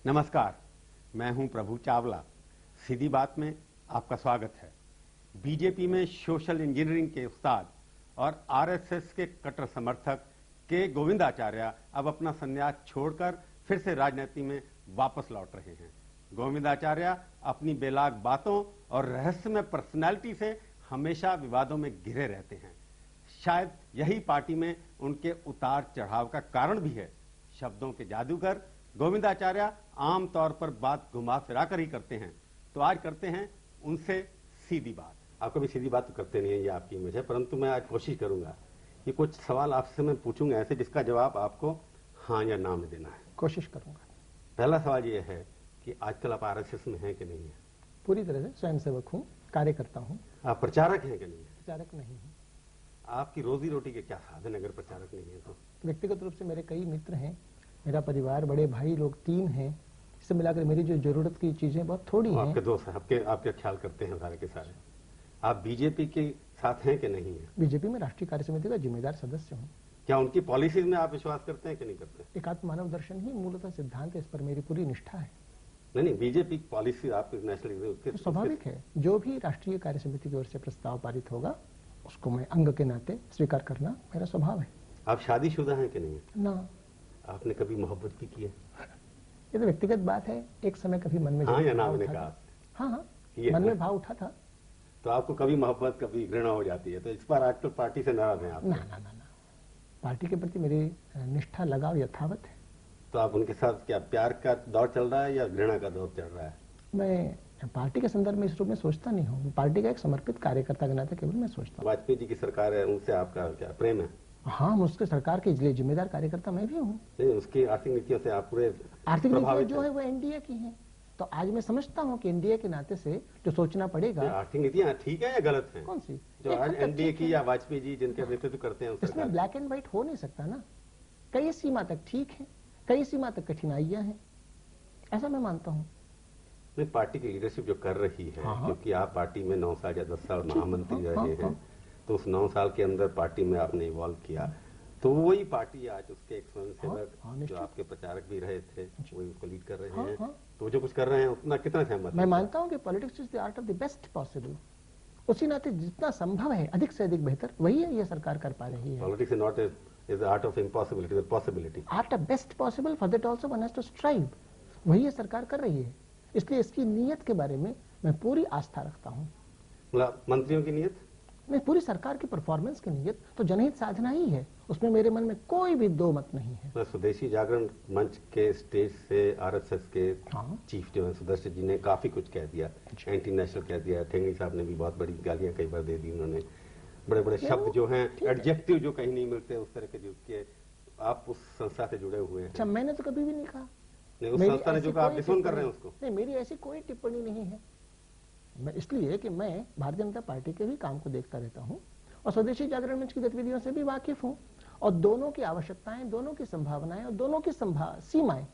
नमस्कार, मैं हूं प्रभु चावला। सीधी बात में आपका स्वागत है। बीजेपी में सोशल इंजीनियरिंग के उस्ताद और आरएसएस के कट्टर समर्थक के गोविंदाचार्य अब अपना संन्यास छोड़कर फिर से राजनीति में वापस लौट रहे हैं। गोविंदाचार्य अपनी बेलाग बातों और रहस्यमय पर्सनैलिटी से हमेशा विवादों में घिरे रहते हैं। शायद यही पार्टी में उनके उतार चढ़ाव का कारण भी है। शब्दों के जादूगर गोविंदाचार्य आमतौर पर बात घुमा फिरा कर ही करते हैं, तो आज करते हैं उनसे सीधी बात। आप कभी सीधी बात तो करते नहीं है, ये आपकी इमेज है, परंतु मैं आज कोशिश करूंगा कि कुछ सवाल आपसे मैं पूछूंगा ऐसे जिसका जवाब आपको हाँ या ना में देना है। कोशिश करूंगा। पहला सवाल ये है कि आजकल आप आरएसएस में हैं कि नहीं है? पूरी तरह से स्वयंसेवक हूँ, कार्यकर्ता हूँ। आप प्रचारक हैं कि नहीं है? प्रचारक नहीं हूँ। आपकी रोजी रोटी के क्या साधन अगर प्रचारक नहीं है तो? व्यक्तिगत रूप से मेरे कई मित्र हैं, मेरा परिवार, बड़े भाई लोग 3 हैं। इससे मिलाकर मेरी जो जरूरत की चीजें बहुत थोड़ी हैं। आपके दोस्त आपके ख्याल करते हैं सारे के सारे। आप बीजेपी के साथ हैं कि नहीं है? बीजेपी में राष्ट्रीय कार्य समिति का जिम्मेदार सदस्य हूँ। क्या उनकी पॉलिसीज में आप विश्वास करते हैं कि नहीं करते? एकात्म मानव दर्शन ही मूलतः सिद्धांत है, इस पर मेरी पूरी निष्ठा है। नहीं, बीजेपी की पॉलिसी आपकी नेशनल तो स्वाभाविक है, जो भी राष्ट्रीय कार्य समिति की ओर से प्रस्ताव पारित होगा उसको मैं अंग के नाते स्वीकार करना मेरा स्वभाव है। आप शादीशुदा हैं कि नहीं है? ना। आपने कभी मोहब्बत भी की है? ये तो व्यक्तिगत बात है। एक समय कभी मन में हाँ या ना मैंने कहा? हाँ, मन में भाव उठा था। तो आपको कभी मोहब्बत कभी घृणा हो जाती है, तो इस बार आजकल पार्टी से नाराज हैं आप? ना, पार्टी के प्रति मेरी निष्ठा लगाव यथावत है। तो आप उनके साथ क्या प्यार का दौर चल रहा है या घृणा का दौर चल रहा है? मैं पार्टी के संदर्भ में इस रूप में सोचता नहीं हूँ। पार्टी का एक समर्पित कार्यकर्ता के नाते केवल मैं सोचता हूँ। वाजपेयी जी की सरकार है, उनसे आपका क्या प्रेम है? हाँ, उसके सरकार के लिए जिम्मेदार कार्यकर्ता मैं भी हूँ। नहीं, उसकी आर्थिक नीतियों से आप पूरे आर्थिक नीतियाँ जो है वो एनडीए की है। तो आज मैं समझता हूँ कि एनडीए के नाते से जो सोचना पड़ेगा। आर्थिक नीतियाँ ठीक है या गलत है? कौन सी जो आज एनडीए की या वाजपेयी जी जिनके नेतृत्व करते हैं? इसमें ब्लैक एंड व्हाइट हो नहीं सकता ना। कई सीमा तक ठीक है, कई सीमा तक कठिनाइयां हैं, ऐसा मैं मानता हूँ। नहीं, पार्टी की लीडरशिप जो कर रही है, क्योंकि आप पार्टी में 9 साल या 10 साल महामंत्री रहे हैं, तो उस 9 साल के अंदर पार्टी में आपने इवॉल्व किया, तो वही पार्टी आज उसके एक स्वयंसेवक जो आपके प्रचारक भी रहे थे वही उसको लीड कर रहे हैं। तो जो कुछ कर रहे हैं उतना कितना सहमत? मैं मानता हूँ कि politics is the art of the best possible. उसी नाते जितना संभव है अधिक से अधिक बेहतर वही है ये सरकार कर पा रही है। Politics is not is the art of impossibility, the possibility. Art of best possible, for that also one has to strive. वही ये सरकार कर रही है, इसलिए इसकी नीयत के बारे में मैं पूरी आस्था रखता हूँ। मतलब मंत्रियों की नीयत नहीं, पूरी सरकार की परफॉर्मेंस की नीयत तो जनहित साधना ही है, उसमें मेरे मन में कोई भी दो मत नहीं है। स्वदेशी जागरण मंच के स्टेज से आरएसएस के चीफ जो है सुदर्शन जी ने काफी कुछ कह दिया, एंटी नेशनल कह दिया। ठेंगड़ी साहब ने भी बहुत बड़ी गालियां कई बार दे दी उन्होंने। बड़े बड़े शब्द जो हैं, एडजेक्टिव जो कहीं नहीं मिलते उस तरह के, जो कि आप उस संस्था से जुड़े हुए हैं। अच्छा, मैंने तो कभी भी नहीं कहा। नहीं, उस संस्था ने जो कहा आप डिसोन कर रहे हैं उसको? नहीं, मेरी ऐसी कोई टिप्पणी नहीं है। मैं इसलिए कि मैं भारतीय जनता पार्टी के भी काम को देखता रहता हूँ और स्वदेशी जागरण मंच की गतिविधियों से भी वाकिफ हूँ, और दोनों की आवश्यकताएं, दोनों की संभावनाएं और दोनों की सीमाएं,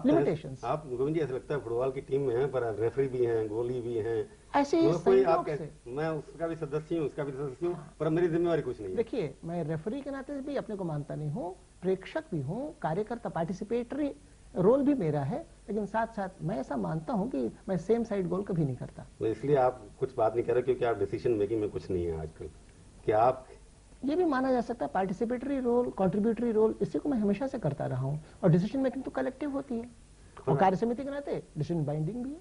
लिमिटेशंस। आप गोविंद जी ऐसा लगता है फुटबॉल की टीम में हैं, पर रेफरी भी हैं, गोली भी हैं, ऐसे ही संयोग से। मैं उसका भी सदस्य हूँ, उसका भी सदस्य हूँ, पर मेरी जिम्मेवारी कुछ नहीं है। देखिए, मैं रेफरी के नाते भी अपने को मानता नहीं हूँ, प्रेक्षक भी हूँ, कार्यकर्ता, पार्टिसिपेटरी रोल भी मेरा है, लेकिन साथ साथ मैं ऐसा मानता हूँ कि मैं सेम साइड गोल कभी नहीं करता। इसलिए आप कुछ बात नहीं कर रहे क्योंकि आप डिसीजन मेकिंग में कुछ नहीं है आजकल। क्या आप ये भी माना जा सकता है पार्टिसिपेटरी रोल, कंट्रीब्यूटरी रोल, इसी को मैं हमेशा से करता रहा हूँ, और डिसीजन मेकिंग तो कलेक्टिव होती है, और कार्य समिति के नाते डिसीजन बाइंडिंग भी है।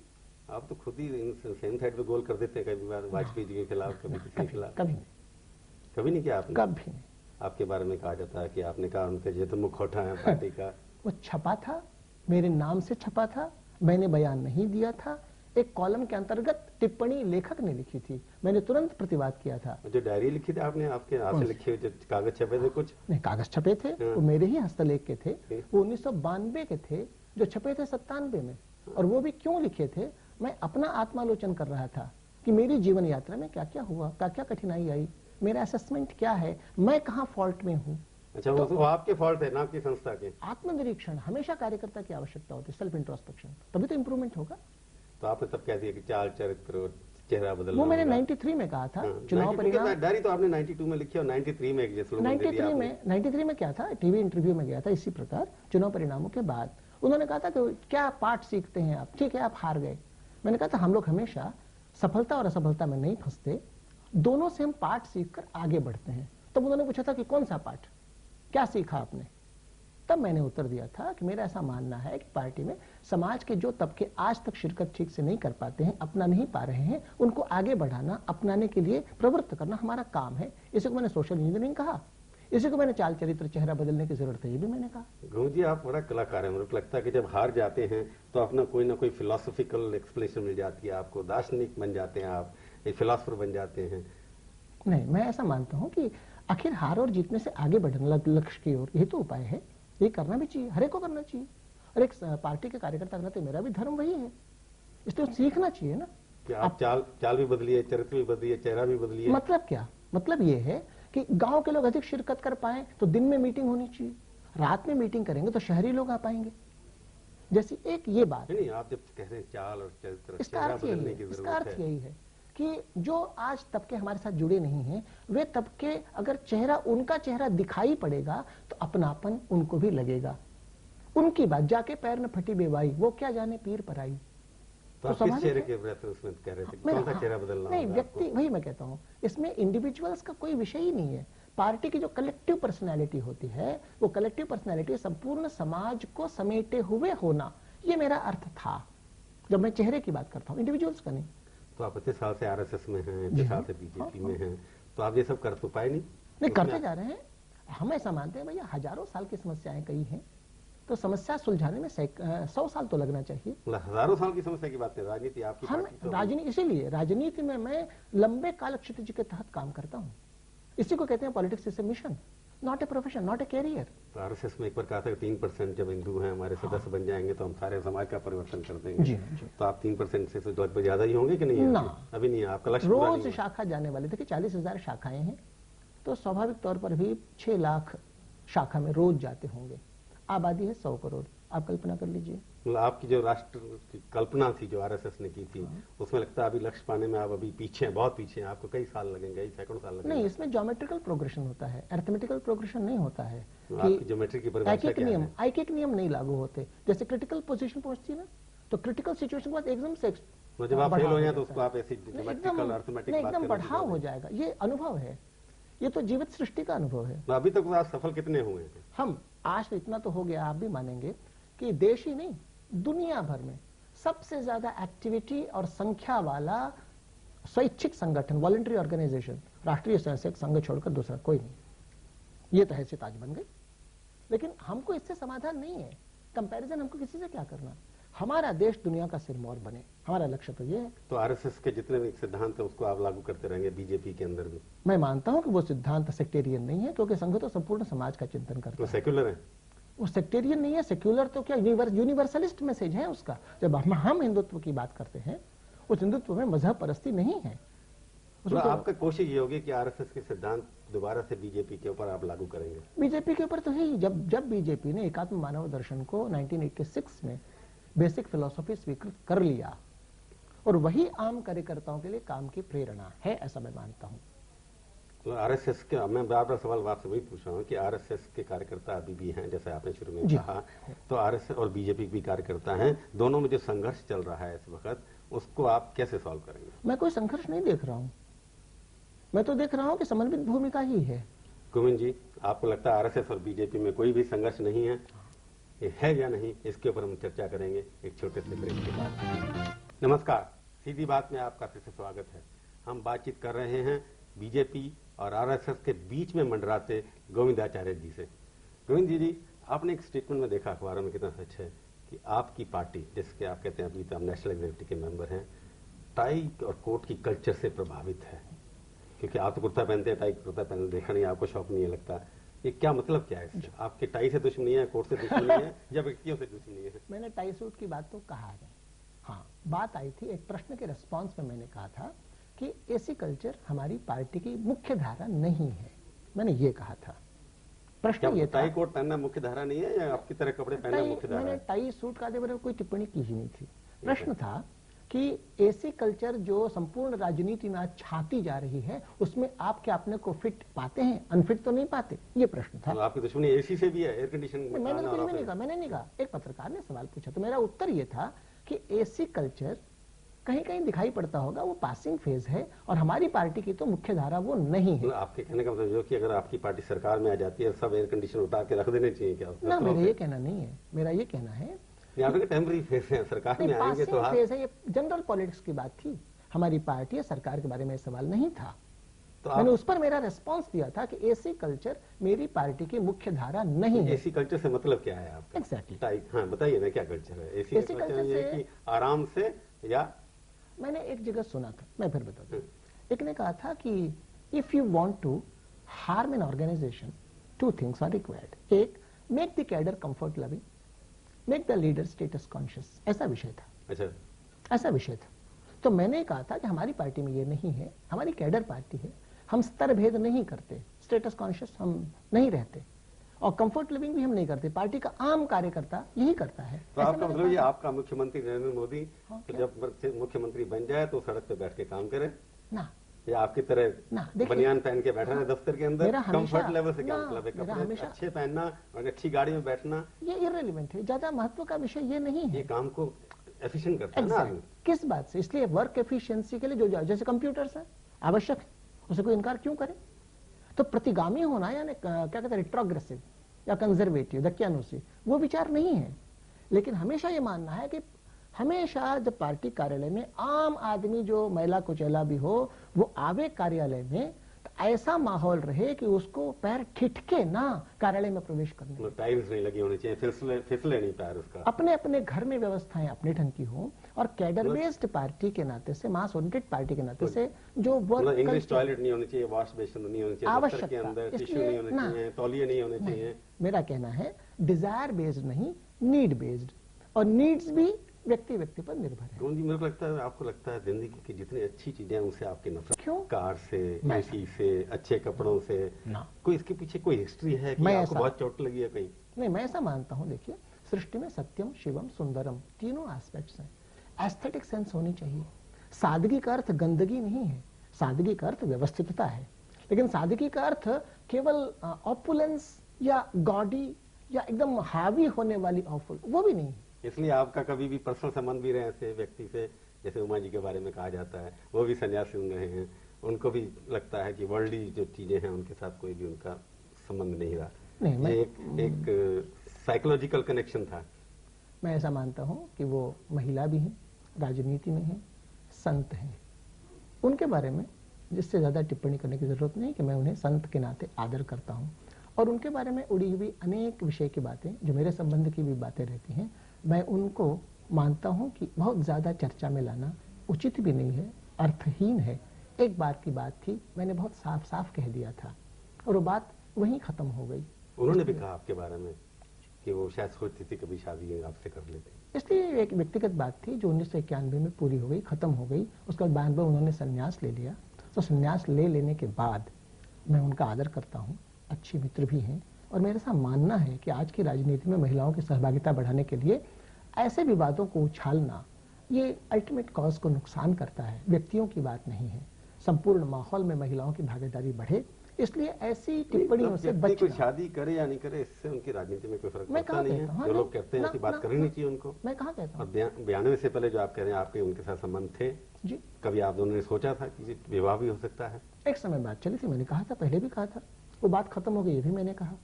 आप तो खुद ही सेम साइड पे गोल कर देते हैं, कभी बार वाजपेयी जी के खिलाफ, कभी किसी के खिलाफ। कभी नहीं किया आपने? कभी नहीं। आपके बारे में कहा जाता है कि आपने कहा उनके ये तो मुखौटा है पार्टी का। वो छपा था, मेरे नाम से छपा था, मैंने बयान नहीं दिया था, एक कॉलम के अंतर्गत टिप्पणी लेखक ने लिखी थी, मैंने तुरंत प्रतिवाद किया था। जो डायरी लिखी थी आपने, आपके हाथ से लिखे जो कागज छपे थे कुछ? नहीं, कागज छपे थे, वो मेरे ही हस्तलेख के थे, वो 1992 के थे, जो छपे थे 97 में। और वो भी क्यों लिखे थे, मैं अपना आत्मालोचन कर रहा था कि मेरी जीवन यात्रा में क्या क्या हुआ, क्या क्या कठिनाई आई, मेरा असेसमेंट क्या है, मैं कहाँ फॉल्ट में हूँ। अच्छा, वो आपके फॉल्ट है ना आपकी संस्था के? आत्मनिरीक्षण हमेशा कार्यकर्ता की आवश्यकता होती है, सेल्फ इंट्रोस्पेक्शन, तभी तो इंप्रूवमेंट होगा। तो आपने तब कह दिया कि चाल चरित्र चेहरा बदलना, वो मैंने 93 में कहा था। चुनाव परिणाम डायरी तो आपने 92 में लिखी और 93 में 93 में क्या था, टीवी इंटरव्यू में गया था इसी प्रकार, चुनाव परिणामों के बाद उन्होंने कहा था कि क्या पाठ सीखते हैं आप, ठीक है आप हार गए। मैंने कहा था हम लोग हमेशा सफलता और असफलता में नहीं फंसते, दोनों से हम पाठ सीखकर आगे बढ़ते हैं। तब उन्होंने पूछा था कि कौन सा पाठ, क्या सीखा आपने? तब मैंने उत्तर दिया था कि मेरा ऐसा मानना है कि पार्टी में समाज के जो तबके आज तक शिरकत ठीक से नहीं कर पाते हैं, अपना नहीं पा रहे हैं, उनको आगे बढ़ाना, अपनाने के लिए प्रवृत्त करना हमारा काम है। इसी को मैंने सोशल इंजीनियरिंग कहा, इसी को मैंने चाल चरित्र चेहरा बदलने की जरूरत है, ये भी मैंने कहा। गौर जी, आप बड़ा कलाकार हैं। मुझे लगता है कि जब हार जाते हैं तो अपना कोई ना कोई फिलोसफिकल एक्सप्लेनेशन मिल जाती है आपको, दार्शनिक बन जाते हैं, आप एक फिलोसफर बन जाते हैं। नहीं, मैं ऐसा मानता हूं कि आखिर हार और जीतने से आगे बढ़ना लक्ष्य की ओर, यही तो उपाय है। ये करना भी चाहिए, हर एक को करना चाहिए। और एक पार्टी के कार्यकर्ता का नाते मेरा भी धर्म वही है, इसलिए सीखना चाहिए ना। कि आप चाल भी बदलिए, चरित्र भी बदलिए, चेहरा भी बदलिए। मतलब क्या? मतलब ये है कि गांव के लोग अधिक शिरकत कर पाए तो दिन में मीटिंग होनी चाहिए, रात में मीटिंग करेंगे तो शहरी लोग आ पाएंगे। जैसी एक ये बात नहीं, आप जब कह रहे हैं चाल और चरित्र, इसका चेहरा अर्थ यही बदलने है, की इसका जरूरत अर्थ है। यही है कि जो आज तबके हमारे साथ जुड़े नहीं हैं, वे तबके अगर चेहरा, उनका चेहरा दिखाई पड़ेगा तो अपनापन उनको भी लगेगा। उनकी बात जाके पैर में फटी बेवाई, वो क्या जाने पीर पर आई। तो आप किस चेहरे के रेफरेंस में कह रहे थे, कौन सा चेहरा बदलना नहीं, होगा व्यक्ति, आपको? वही मैं कहता हूँ, इसमें इंडिविजुअल्स का कोई विषय ही नहीं है। पार्टी की जो कलेक्टिव पर्सनैलिटी होती है, वो कलेक्टिव पर्सनैलिटी संपूर्ण समाज को समेटे हुए होना, ये मेरा अर्थ था जब मैं चेहरे की बात करता हूँ, इंडिविजुअल्स का नहीं। तो आप इतने साल से आरएसएस में हैं, इतने साल से बीजेपी में हैं, तो आप ये सब कर तो पाए नहीं? नहीं, करते जा रहे हैं। हम ऐसा मानते हैं भैया, हजारों साल की समस्याएं कई हैं, तो समस्या सुलझाने में 100 साल तो लगना चाहिए। मतलब हजारों साल की समस्या की बात है, राजनीति आपकी हम पार्टी तो राजनीति, इसीलिए राजनीति में मैं लंबे काल क्षितिज के तहत काम करता हूँ। इसी को कहते हैं politics is a mission, not a profession, not a career. तो आरएसएस में एक बार कहा था कि 3% जब हिंदू हैं हमारे सदस्य बन जाएंगे तो हम सारे समाज का परिवर्तन कर देंगे। जी, जी। तो आप 3% से तो लगभग ज्यादा ही होंगे कि नहीं? ना। अभी नहीं है, आपका लक्ष्य पूरा नहीं रोज है। शाखा जाने वाले, देखिए 40,000 शाखाएं हैं, तो स्वाभाविक तौर पर भी 6 लाख शाखा में रोज जाते होंगे। आबादी है 100 करोड़, आप कल्पना कर लीजिए। मतलब आपकी जो राष्ट्र की कल्पना थी जो आरएसएस ने की थी, उसमें लगता है अभी लक्ष्य पाने में आप अभी पीछे हैं, बहुत पीछे हैं, आपको कई साल लगेंगे, कई सैकड़ों साल लगेंगे। नहीं, इसमें ज्योमेट्रिकल प्रोग्रेशन होता है, अरिथमेटिकल प्रोग्रेशन नहीं होता है। आपकी ज्योमेट्री की परिभाषा एक क्या नियम, है? एक नियम नहीं लागू होते। जैसे क्रिटिकल पोजीशन पहुंचती है ना, तो क्रिटिकल सिचुएशन के बाद एकदम से तो जब आप फेल बढ़ाव हो जाए तो जाता उसको है। आप ऐसी नहीं, ज्योमेट्रिकल अर्थमेटिक बात एकदम करने की बढ़ाव हो जरूरत जाएगा। ये अनुभव है, ये तो जीवित सृष्टि का अनुभव है। है। तो अभी तक आप सफल कितने हुए हैं? हम आज तो इतना तो हो गया, आप भी मानेंगे कि देश ही नहीं, दुनिया भर में सबसे ज्यादा एक्टिविटी और संख्या वाला स्वैच्छिक संगठन, वॉलंटरी ऑर्गेनाइजेशन, राष्ट्रीय स्वयंसेवक संघ छोड़कर दूसरा कोई नहीं। ये तो हैसियत आज बन गई, लेकिन हमको इससे समाधान नहीं है। कंपैरिजन हमको किसी से क्या करना, हमारा देश दुनिया का सिरमौर बने, हमारा लक्ष्य तो ये है। तो आरएसएस के जितने भी सिद्धांत है उसको आप लागू करते रहेंगे बीजेपी के अंदर भी? मैं मानता हूं कि वो सिद्धांत सेक्टेरियन नहीं है, क्योंकि संघ तो संपूर्ण समाज का चिंतन करता तो है। सेक्युलर है? वो सेक्टेरियन नहीं है, सेक्युलर तो क्या यूनिवर्सलिस्ट मैसेज है उसका। जब हम हिंदुत्व की बात करते हैं, उस हिंदुत्व में मजहब परस्ती नहीं है। तो आपका कोशिश ये होगी कि आरएसएस के सिद्धांत दोबारा से बीजेपी के ऊपर आप लागू करेंगे? बीजेपी के ऊपर तो है ही। जब बीजेपी ने एकात्म मानव दर्शन को 1986 में बेसिक फिलोसफी स्वीकृत कर लिया, और वही आम कार्यकर्ताओं के लिए काम की प्रेरणा है, ऐसा मैं मानता हूं। तो आरएसएस के, मैं बार बार सवाल आपसे वही पूछ रहा हूँ कि आरएसएस के कार्यकर्ता अभी भी हैं, जैसे आपने शुरू में जी। कहा, तो आरएसएस और बीजेपी भी कार्यकर्ता हैं, दोनों में जो संघर्ष चल रहा है इस वक्त, उसको आप कैसे सॉल्व करेंगे? मैं कोई संघर्ष नहीं देख रहा हूं, मैं तो देख रहा हूं कि समन्वित भूमिका ही है। गोविंद जी, आपको लगता है आरएसएस और बीजेपी में कोई भी संघर्ष नहीं है? ये है या नहीं, इसके ऊपर हम चर्चा करेंगे एक छोटे से ब्रेक के बाद। नमस्कार, सीधी बात में आपका फिर से स्वागत है। हम बातचीत कर रहे हैं बीजेपी और आरएसएस के बीच में मंडराते गोविंदाचार्य जी से। गोविंद जी, आपने एक स्टेटमेंट में देखा अखबारों में, कितना सच है कि आपकी पार्टी, जिसके आप कहते हैं अभी तो आप नेशनल एग्जीक्यूटिव के मेंबर हैं, टाई और कोट की कल्चर से प्रभावित है। क्योंकि आप तो कुर्ता पहनते हैं, टाई कुर्ता पहनना देखा नहीं, आपको शौक नहीं है लगता। ये क्या मतलब क्या है? आपके टाई से दुश्मनी है, कोट से दुश्मनी है, या व्यक्तियों से दुश्मनी है? मैंने टाई सूट की बात तो कहा है। हाँ, बात आई थी एक प्रश्न के रिस्पांस में, मैंने कहा था कि ऐसी कल्चर हमारी पार्टी की मुख्य धारा नहीं है, मैंने ये कहा था। प्रश्न ये था, टाई कोट पहनना मुख्य धारा नहीं है या आपकी तरह कपड़े पहनना मुख्य धारा मैंने है? टाई सूट का मेरे कोई टिप्पणी की ही नहीं थी। प्रश्न था कि ऐसी कल्चर जो संपूर्ण राजनीति में आज छाती जा रही है, उसमें आप क्या अपने को फिट पाते हैं? अनफिट तो नहीं पाते, ये प्रश्न था। तो आपकी दुश्मनी एसी से भी है, एयर कंडीशनिंग? मैंने नहीं कहा। एक पत्रकार ने सवाल पूछा तो मेरा उत्तर ये था कि ऐसी कल्चर कहीं कहीं दिखाई पड़ता होगा, वो पासिंग फेज है और हमारी पार्टी की तो मुख्य धारा वो नहीं है। आपके कहने का मतलब कि अगर आपकी पार्टी सरकार में आ जाती है, सब एयर कंडीशन उतार के रख देने चाहिए क्या? ना, मेरा ये कहना नहीं है। मेरा ये कहना है टेम्पररी फेज है, सरकार में आएंगे तो फेज है। ये जनरल पॉलिटिक्स की बात थी, हमारी पार्टी या सरकार के बारे में सवाल नहीं था। तो मैंने उस पर मेरा रिस्पांस दिया था कि ऐसी कल्चर मेरी पार्टी की मुख्य धारा नहीं है। ऐसी कल्चर से मतलब क्या है आपका? एग्जैक्टली। हाँ, बताइए ना, क्या कल्चर है ऐसी कल्चर? ये कि आराम से, या मैंने एक जगह सुना था, मैं फिर बता दूं। एक ने कहा था कि if you want to harm an organisation, two things are required. एक, make the cadre comfort loving, make the leader status conscious. ऐसा विषय था। अच्छा, ऐसा विषय था। तो मैंने कहा था कि हमारी पार्टी में ये नहीं है, हमारी कैडर पार्टी है, हम स्तर भेद नहीं करते, स्टेटस कॉन्शियस हम नहीं रहते और कंफर्ट लिविंग भी हम नहीं करते। पार्टी का आम कार्यकर्ता यही करता है। तो आपका मतलब ये आपका मुख्यमंत्री नरेंद्र मोदी तो जब मुख्यमंत्री बन जाए तो सड़क पे बैठ के काम करे ना, या आपकी तरह बनियान पहन के बैठा है दफ्तर के अंदर? कंफर्ट लेवल से क्या मतलब है? कपड़े अच्छे पहनना और अच्छी गाड़ी में बैठना ये इररिलेवेंट है, ज्यादा महत्व का विषय ये नहीं है। ये काम को एफिशिएंट करता है ना। किस बात से? इसलिए वर्क एफिशिएंसी के लिए जो जैसे कंप्यूटर्स है आवश्यक है, उसे कोई इनकार क्यों करे? तो प्रतिगामी होना यानी क्या कहते हैं रिट्रोग्रेसिव या कंजर्वेटिव, दकियानुसी, वो विचार नहीं है। लेकिन हमेशा ये मानना है कि हमेशा जब पार्टी कार्यालय में आम आदमी जो मैला कुचैला भी हो वो आवे कार्यालय में, तो ऐसा माहौल रहे कि उसको पैर ठिठके ना कार्यालय में प्रवेश करने। टाइल्स नहीं लगी होनी चाहिए, फिसले नहीं पैर उसका। अपने अपने घर में व्यवस्थाएं अपने ढंग की हो और कैडर बेस्ड पार्टी के नाते से, मास ओरिएंटेड पार्टी के नाते से जो वर्क, इंग्लिश टॉयलेट नहीं होनी चाहिए, वॉश बेसिन नहीं होनी चाहिए, आवश्यक के अंदर टिश्यू नहीं होने चाहिए, तौलिए नहीं होने चाहिए। मेरा कहना है डिजायर बेस्ड नहीं, नीड बेस्ड, और नीड्स भी व्यक्ति व्यक्ति पर निर्भर है। जी, मेरे को लगता है, आपको लगता है जिंदगी की जितनी अच्छी चीजें हैं उनसे आपकी नफरत? क्यों? कार से, एसी से, अच्छे कपड़ों से ना। कोई इसके पीछे कोई हिस्ट्री है कि आपको बहुत चोट लगी है कहीं? नहीं, मैं ऐसा मानता हूँ। देखिए, सृष्टि में सत्यम, शिवम, सुंदरम तीनों एस्पेक्ट्स हैं। एस्थेटिक सेंस होनी चाहिए। सादगी का अर्थ गंदगी नहीं है, सादगी का अर्थ व्यवस्थितता है। लेकिन सादगी का अर्थ केवल ऑपुलेंस या गॉडी या एकदम हावी होने वाली ऑफुल, वो भी नहीं है। इसलिए आपका कभी भी पर्सनल संबंध भी रहे ऐसे व्यक्ति से, जैसे उमा जी के बारे में कहा जाता है, वो भी सन्यासी हुए हैं, उनको भी लगता है कि वर्ल्डली जो चीजें हैं उनके साथ कोई भी उनका संबंध नहीं रहा? नहीं, ये एक साइकोलॉजिकल कनेक्शन था। मैं ऐसा मानता हूँ कि वो महिला भी हैं, राजनीति में हैं, संत हैं। उनके बारे में जिससे ज्यादा टिप्पणी करने की जरूरत नहीं कि मैं उन्हें संत के नाते आदर करता हूँ और उनके बारे में उड़ी हुई अनेक विषय की बातें, जो मेरे संबंध की भी बातें रहती हैं, मैं उनको मानता हूं कि बहुत ज्यादा चर्चा में लाना उचित भी नहीं है, अर्थहीन है। एक बार की बात थी, मैंने बहुत साफ साफ कह दिया था और वो बात वहीं खत्म हो गई। उन्होंने भी कहा आपके बारे में कि वो शायद सोचती थी कभी शादी आपसे कर लेते। इसलिए एक व्यक्तिगत बात थी जो 1991 में पूरी हो गई, खत्म हो गई। उसके बाद उन्होंने संन्यास ले लिया। तो संन्यास ले लेने के बाद मैं उनका आदर करता हूँ, अच्छे मित्र भी हैं और मेरे साथ मानना है कि आज की राजनीति में महिलाओं की सहभागिता बढ़ाने के लिए ऐसे विवादों को उछालना ये अल्टीमेट कॉज को नुकसान करता है, व्यक्तियों की बात नहीं है। संपूर्ण माहौल में महिलाओं की भागीदारी बढ़े, इसलिए ऐसी टिप्पणियों से बचना। कोई शादी करे या नहीं करे, इससे उनकी राजनीति में कोई फर्क पड़ता नहीं है। जो लोग कहते हैं ऐसी बात करनी नहीं चाहिए उनको। मैं कहाँ कहता हूँ। और बयान से पहले जो आप कह रहे हैं आपके उनके साथ संबंध थे जी, कभी आप दोनों ने सोचा था कि विवाह भी हो सकता है? एक समय बात चली थी, मैंने कहा था, पहले भी कहा था, वो बात खत्म हो गई, ये भी मैंने कहा।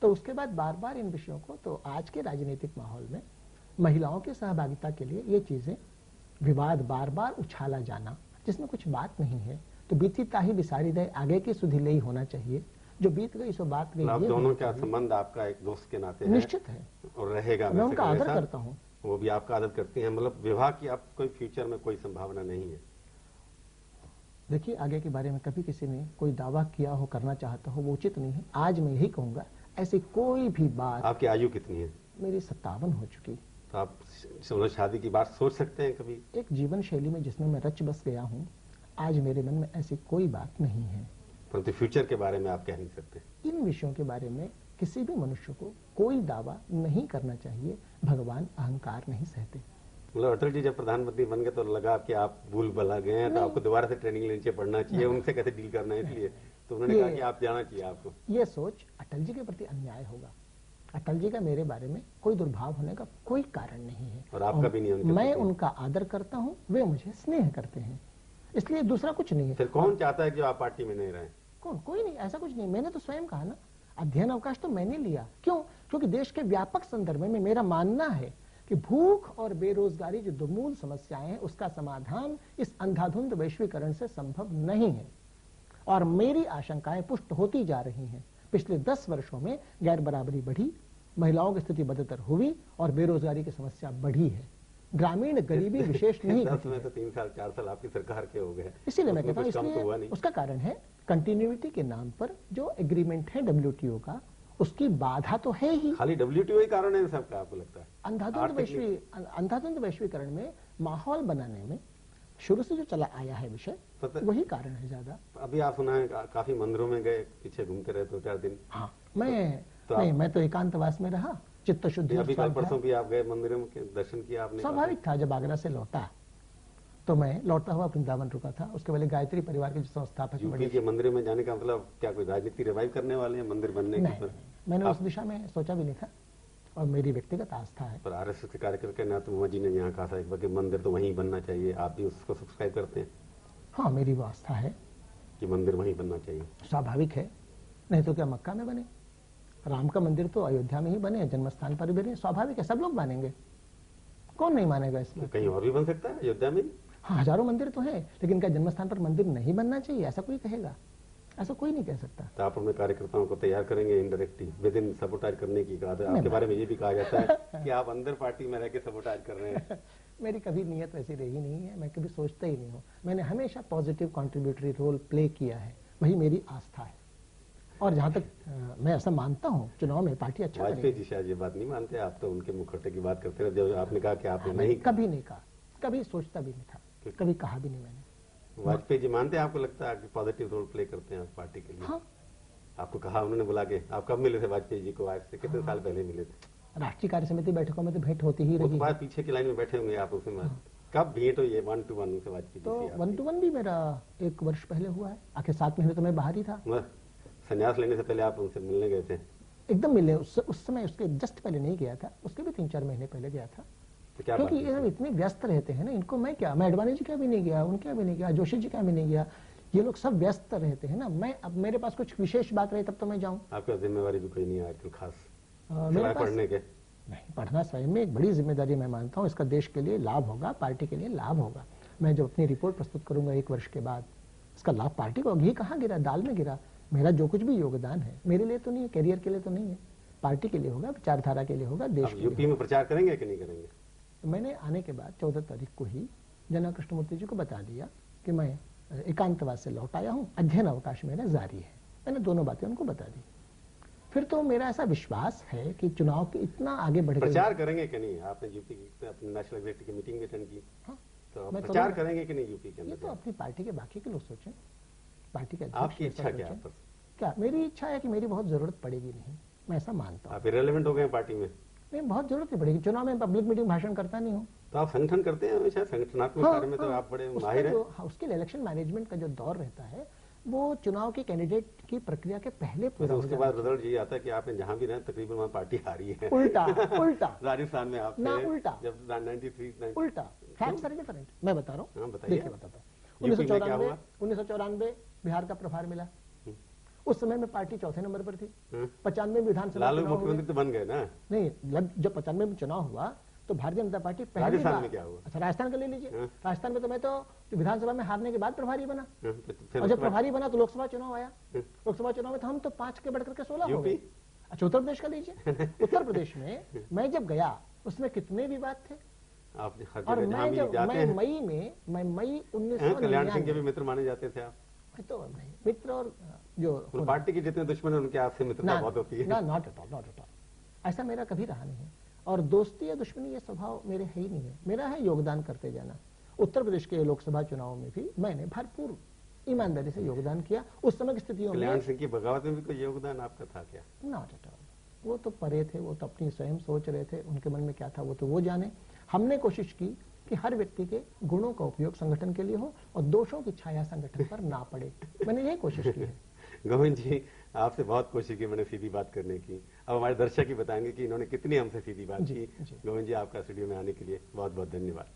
तो उसके बाद बार बार इन विषयों को, तो आज के राजनीतिक माहौल में महिलाओं की सहभागिता के लिए ये चीजें, विवाद बार बार उछाला जाना जिसमें कुछ बात नहीं है, तो बीती ताही बिसारी दे, आगे की सुधिले ही होना चाहिए। जो बीत गई सो बात गई। आप दोनों का संबंध आपका एक दोस्त के नाते निश्चित है और रहेगा। मैं उनका आदर करता हूँ, वो भी आपका आदर करती हैं। मतलब विवाह की आप कोई फ्यूचर में कोई संभावना नहीं है? देखिए, आगे के बारे में कभी किसी ने कोई दावा किया हो, करना चाहता हो, वो उचित नहीं है। आज मैं यही कहूंगा, ऐसी कोई भी बात। आपकी आयु कितनी है? मेरी 57 हो चुकी। तो आप शादी की बात सोच सकते हैं कभी? एक जीवन शैली में जिसमें मैं रच बस गया हूँ, आज मेरे मन में ऐसी कोई बात नहीं है। परंतु फ्यूचर के बारे में आप कह नहीं सकते। इन विषयों के बारे में किसी भी मनुष्य को कोई दावा नहीं करना चाहिए। भगवान अहंकार नहीं सहते। मतलब अटल जी जब प्रधानमंत्री बन गए तो लगा कि आप भूल भला गए हैं, तो आपको दोबारा से ट्रेनिंग लेनी पड़ना चाहिए, उनसे कैसे डील करना है, इसलिए तो उन्होंने कहा कि आप जाना चाहिए आपको। ये सोच अटल जी के प्रति अन्याय होगा। अटल जी का मेरे बारे में कोई दुर्भाव होने का कोई कारण नहीं है, और आपका भी नहीं है। मैं उनका आदर करता हूँ, वे मुझे स्नेह करते हैं, इसलिए दूसरा कुछ नहीं है। फिर कौन चाहता है कि आप पार्टी में नहीं रहें? कौन? कोई नहीं, ऐसा कुछ नहीं। मैंने तो स्वयं कहा ना, अध्ययन अवकाश तो मैंने लिया। क्यों? क्योंकि देश के व्यापक संदर्भ में मेरा मानना है कि भूख और बेरोजगारी जो दो मूल समस्याएं हैं, उसका समाधान इस अंधाधुंध वैश्वीकरण से संभव नहीं है, और मेरी आशंकाएं पुष्ट होती जा रही हैं। पिछले 10 वर्षों में गैर बराबरी बढ़ी, महिलाओं की स्थिति बदतर हुई और बेरोजगारी की समस्या बढ़ी है। ग्रामीण गरीबी विशेष नहीं 10 में तो 3 साल 4 साल आपकी सरकार के हो गए, इसीलिए मैं कहता हूँ, इसलिए उसका कारण है कंटिन्यूटी के नाम पर जो एग्रीमेंट है WTO का, उसकी बाधा तो है ही। खाली WTO ही कारण है सबका, आपको लगता है? अंधाधुंध वैश्वीकरण में माहौल बनाने में शुरू से जो चला आया है विषय, वही कारण है ज्यादा। अभी आप सुना है काफी मंदिरों में गए, पीछे घूमते रहे 2-4 दिन। हाँ, मैं तो एकांतवास में रहा, चित्त शुद्धि। अभी कल परसों भी आप गए मंदिरों में, दर्शन किया आपने? स्वाभाविक था, जब आगरा से लौटा तो मैं लौटता हुआ वृंदावन रुका था। उसके पहले गायत्री परिवार के संस्थापक यूपी के मंदिर में जाने का मतलब क्या कोई राजनीति रिवाइव करने वाले हैं मंदिर बनने की? मैंने उस दिशा में सोचा भी नहीं था, और मेरी व्यक्तिगत आस्था है। पर आरएसएस के कार्यकर्ता नाथुमा जी ने यहाँ कहा था कि मंदिर तो वहीं बनना चाहिए, आप भी उसको सब्सक्राइब करते हैं? हाँ, मेरी वो आस्था है कि मंदिर वहीं बनना चाहिए। स्वाभाविक है, नहीं तो क्या मक्का में बने? राम का मंदिर तो अयोध्या में ही बने, जन्म स्थान पर भी बने, स्वाभाविक है, सब लोग मानेंगे, कौन नहीं मानेगा इसमें? तो कहीं और भी बन सकता है अयोध्या में? हाँ, हजारों मंदिर तो है, लेकिन क्या जन्म स्थान पर मंदिर नहीं बनना चाहिए, ऐसा कोई कहेगा? ऐसा कोई नहीं कह सकता। तो आप अपने कार्यकर्ताओं को तैयार करेंगे इनडायरेक्टली विद इन सबोटाज करने की? आपके बारे में ये भी कहा जाता है कि आप अंदर पार्टी में रह के सबोटाज कर रहे हैं। मेरी कभी नीयत वैसी रही नहीं है, मैं कभी सोचता ही नहीं हूँ। मैंने हमेशा पॉजिटिव कंट्रीब्यूटरी रोल प्ले किया है, वही मेरी आस्था है। और जहाँ तक मैं ऐसा मानता हूँ, चुनाव में पार्टी अच्छा करेगी। वाजपेयी जी शायद ये बात नहीं मानते, आप तो उनके मुखौटे की बात करते रहे, जब आपने कहा कि आपने नहीं कभी नहीं कहा, कभी सोचता भी नहीं था, कभी कहा भी नहीं मैंने। वाजपेयी जी मानते हैं, आपको लगता है कि पॉजिटिव रोल प्ले करते हैं पार्टी के लिए? हाँ। आपको कहा उन्होंने बुला के? आप कब मिले थे वाजपेयी जी को? आज से कितने साल पहले मिले थे? राष्ट्रीय कार्य समिति बैठकों में तो भेंट होती ही रही है। पीछे की लाइन में बैठे होंगे आप उसमें। कब भेंट हुई है 1-to-1 से वाजपेयी जी? तो 1-to-1 भी मेरा 1 वर्ष पहले हुआ है। आखिर 7 महीने तो मैं बाहर ही था। संन्यास लेने से पहले आप उनसे मिलने गए थे? एकदम मिले, उस समय उसके जस्ट पहले नहीं गया था, उसके भी 3-4 महीने पहले गया था। क्योंकि ये इतने व्यस्त रहते हैं ना, इनको मैं क्या, मैं अडवाणी जी का भी नहीं गया, उनका भी नहीं गया, जोशी जी का भी नहीं गया, ये लोग सब व्यस्त रहते हैं ना। मैं अब मेरे पास कुछ विशेष बात रही तब तो मैं जाऊं। आपका जिम्मेवारी भी कोई नहीं है आजकल खास पढ़ने के? नहीं, पढ़ना स्वयं में एक बड़ी जिम्मेदारी मैं मानता हूँ। इसका देश के लिए लाभ होगा, पार्टी के लिए लाभ होगा। मैं जब अपनी रिपोर्ट प्रस्तुत करूंगा 1 वर्ष के बाद, इसका लाभ पार्टी को। घी कहाँ गिरा, दाल में गिरा। मेरा जो कुछ भी योगदान है मेरे लिए तो नहीं है, कैरियर के लिए तो नहीं है, पार्टी के लिए होगा, विचारधारा के लिए होगा, देश के लिए। यूपी में प्रचार करेंगे कि नहीं करेंगे? तो मैंने आने के बाद 14 तारीख को ही जना कृष्णमूर्ति जी को बता दिया कि मैं एकांतवास से लौट आया हूँ, अध्ययन अवकाश मेरा जारी है। मैंने दोनों बातें उनको बता दी। फिर तो मेरा ऐसा विश्वास है कि चुनाव के इतना आगे बढ़ गए। प्रचार करेंगे कि नहीं? आपने यूपी की अपनी नेशनल एग्जीक्यूटिव की मीटिंग अटेंड की, तो प्रचार करेंगे कि नहीं यूपी के अंदर? ये तो अपनी पार्टी के बाकी के लोग सोचें, पार्टी के आपकी इच्छा क्या? मेरी इच्छा है कि मेरी बहुत जरूरत पड़ेगी नहीं, मैं ऐसा मानता हूँ। आप इरेलेवेंट हो गए पार्टी में? नहीं, बहुत जरूरत नहीं पड़ेगी। चुनाव में पब्लिक मीटिंग भाषण करता नहीं हूँ। तो आप संगठन करते हैं हमेशा, संगठनात्मक कार्य में तो आप बड़े माहिर हैं। उसके लिए इलेक्शन मैनेजमेंट का जो दौर रहता है वो चुनाव के कैंडिडेट की प्रक्रिया के पहले पूरा उसके बाद रिजल्ट ये आता है कि आपने जहाँ भी रहे तकरीबन वहाँ पार्टी हारी है। उल्टा राजस्थान में आप उल्टा जब 93 उल्टा फैक्ट्स आर डिफरेंट। मैं बता रहा हूँ, बताइए। बताता हूँ। 1994 बिहार का प्रभार मिला, उस समय में पार्टी 4थे नंबर पर थी। 95 में विधानसभा लालू मुख्यमंत्री तो बन गए ना? नहीं, जब 95 में चुनाव हुआ तो भारतीय जनता पार्टी पहली बार। में क्या हुआ? अच्छा, राजस्थान का ले लीजिए। राजस्थान में तो मैं तो विधानसभा में हारने के बाद प्रभारी बना, और जब प्रभारी बना तो लोकसभा चुनाव आया। लोकसभा चुनाव में तो हम तो 5 के बढ़कर के 16 हो गए। अच्छा, उत्तर प्रदेश का लीजिए। उत्तर प्रदेश में मैं जब गया उसमें कितने विवाद थे। और मैं जब मई 1999 कल्याण सिंह के भी मित्र माने जाते थे आप? तो नहीं, मित्र और जो पार्टी के जितने दुश्मन है उनके आपसे मित्रता बहुत होती है। Not at all. ऐसा मेरा कभी रहा नहीं है, और दोस्ती या दुश्मनी ये स्वभाव मेरे है ही नहीं है। मेरा है योगदान करते जाना। उत्तर प्रदेश के लोकसभा चुनाव में भी मैंने भरपूर ईमानदारी से योगदान किया। उस समय की स्थितियों में कल्याण सिंह की बगावत में भी कोई योगदान आपका था क्या? Not at all. वो तो परे थे, वो तो अपनी स्वयं सोच रहे थे, उनके मन में क्या था वो तो वो जाने। हमने कोशिश की कि हर व्यक्ति के गुणों का उपयोग संगठन के लिए हो और दोषों की छाया संगठन पर ना पड़े। मैंने यही कोशिश की है। गोविंद जी, आपसे बहुत कोशिश की मैंने सीधी बात करने की। अब हमारे दर्शक ही बताएंगे कि इन्होंने कितनी हमसे सीधी बात की। गोविंद जी, आपका स्टूडियो में आने के लिए बहुत बहुत धन्यवाद।